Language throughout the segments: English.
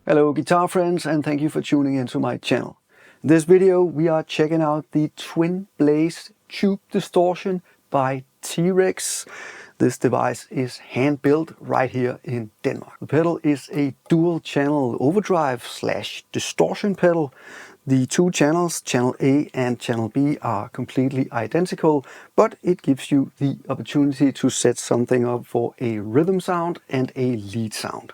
Hello guitar friends, and thank you for tuning into my channel. In this video we are checking out the TwinBlaze Tube Distortion by T-Rex. This device is hand built right here in Denmark. The pedal is a dual channel overdrive / distortion pedal. The two channels, channel A and channel B, are completely identical, but it gives you the opportunity to set something up for a rhythm sound and a lead sound.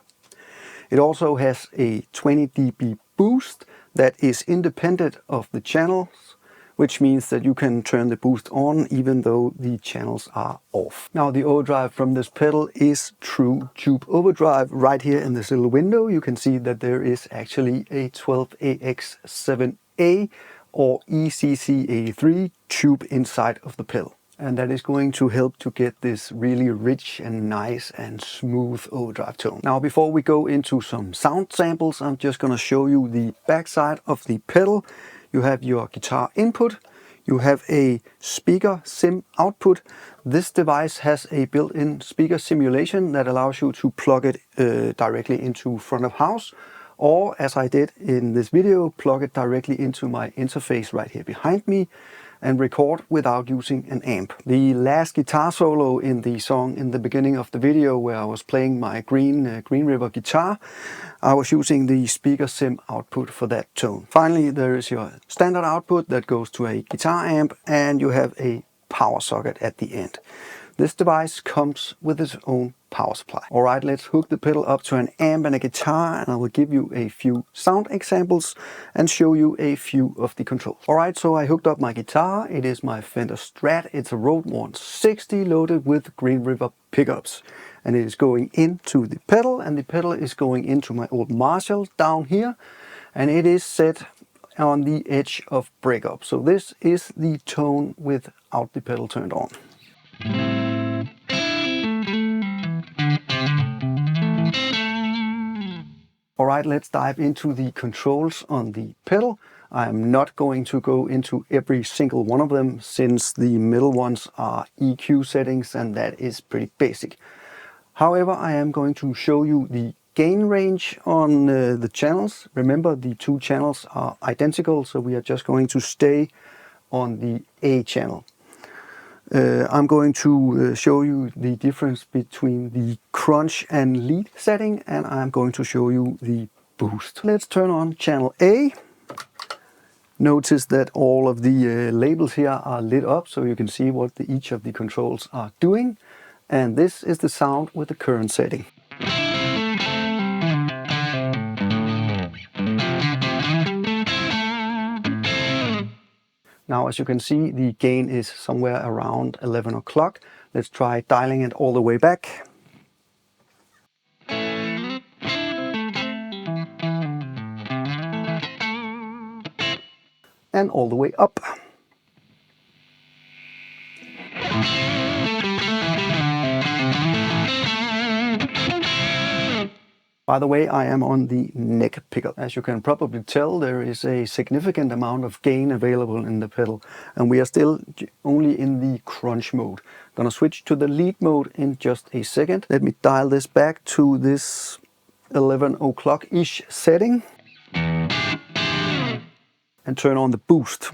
It also has a 20 dB boost that is independent of the channels, which means that you can turn the boost on even though the channels are off. Now the overdrive from this pedal is true tube overdrive. Right here in this little window you can see that there is actually a 12AX7A or ECCA3 tube inside of the pedal. And that is going to help to get this really rich and nice and smooth overdrive tone. Now before we go into some sound samples, I'm just going to show you the backside of the pedal. You have your guitar input, you have a speaker sim output. This device has a built-in speaker simulation that allows you to plug it directly into front of house, or as I did in this video, plug it directly into my interface right here behind me and record without using an amp. The last guitar solo in the song in the beginning of the video, where I was playing my Green River guitar, I was using the speaker sim output for that tone. Finally, there is your standard output that goes to a guitar amp, and you have a power socket at the end. This device comes with its own power supply. Alright, let's hook the pedal up to an amp and a guitar, and I will give you a few sound examples and show you a few of the controls. Alright, so I hooked up my guitar. It is my Fender Strat. It's a Road 160 loaded with Green River pickups. And it is going into the pedal, and the pedal is going into my old Marshall down here. And it is set on the edge of breakup. So this is the tone without the pedal turned on. Alright, let's dive into the controls on the pedal. I'm not going to go into every single one of them, since the middle ones are EQ settings and that is pretty basic. However, I am going to show you the gain range on the channels. Remember, the two channels are identical, so we are just going to stay on the A channel. I'm going to show you the difference between the crunch and lead setting, and I'm going to show you the boost. Let's turn on channel A. Notice that all of the labels here are lit up, so you can see what each of the controls are doing. And this is the sound with the current setting. Now, as you can see, the gain is somewhere around 11 o'clock. Let's try dialing it all the way back. And all the way up. By the way, I am on the neck pickup. As you can probably tell, there is a significant amount of gain available in the pedal, and we are still only in the crunch mode. I'm gonna switch to the lead mode in just a second. Let me dial this back to this 11 o'clock-ish setting and turn on the boost.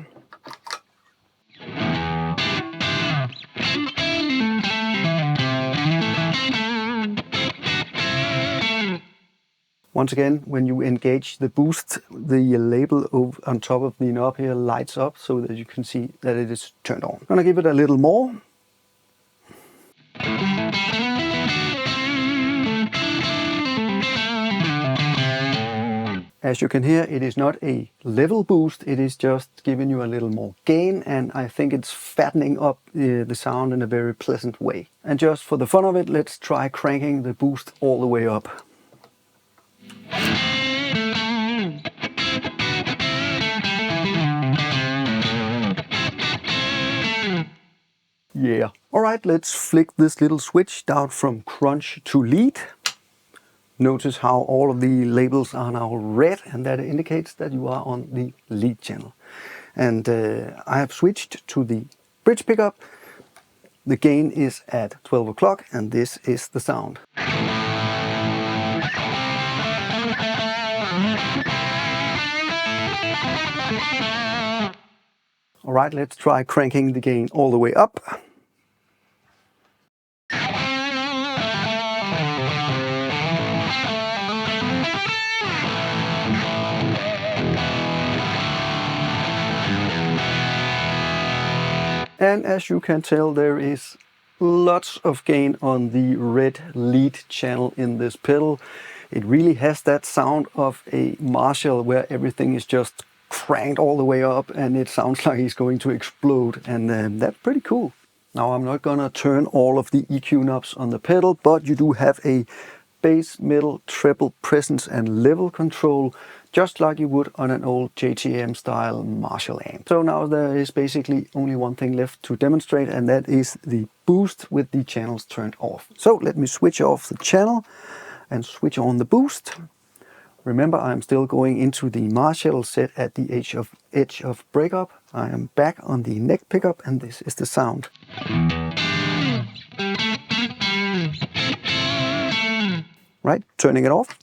Once again, when you engage the boost, the label on top of the knob here lights up so that you can see that it is turned on. I'm gonna give it a little more. As you can hear, it is not a level boost, it is just giving you a little more gain, and I think it's fattening up the sound in a very pleasant way. And just for the fun of it, let's try cranking the boost all the way up. Yeah. Alright, let's flick this little switch down from crunch to lead. Notice how all of the labels are now red, and that indicates that you are on the lead channel. And I have switched to the bridge pickup. The gain is at 12 o'clock, and this is the sound. Alright, let's try cranking the gain all the way up. And as you can tell, there is lots of gain on the red lead channel in this pedal. It really has that sound of a Marshall where everything is just cranked all the way up and it sounds like it's going to explode, and that's pretty cool. Now I'm not gonna turn all of the EQ knobs on the pedal, but you do have a bass, middle, treble, presence and level control, just like you would on an old JTM style Marshall amp. So now there is basically only one thing left to demonstrate, and that is the boost with the channels turned off. So let me switch off the channel and switch on the boost. Remember, I'm still going into the Marshall set at the edge of breakup. I am back on the neck pickup, and this is the sound. Right, turning it off.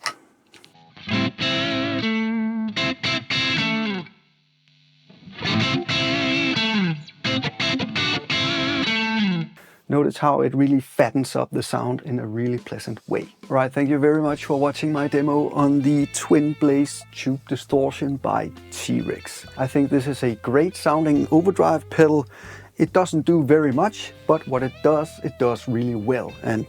Notice how it really fattens up the sound in a really pleasant way. Right, thank you very much for watching my demo on the TwinBlaze Tube Distortion by T-Rex. I think this is a great sounding overdrive pedal. It doesn't do very much, but what it does really well. And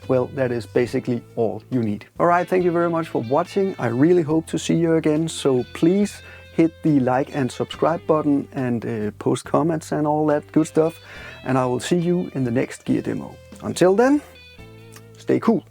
well, that is basically all you need. Alright, thank you very much for watching. I really hope to see you again, so please hit the like and subscribe button and post comments and all that good stuff. And I will see you in the next gear demo. Until then, stay cool.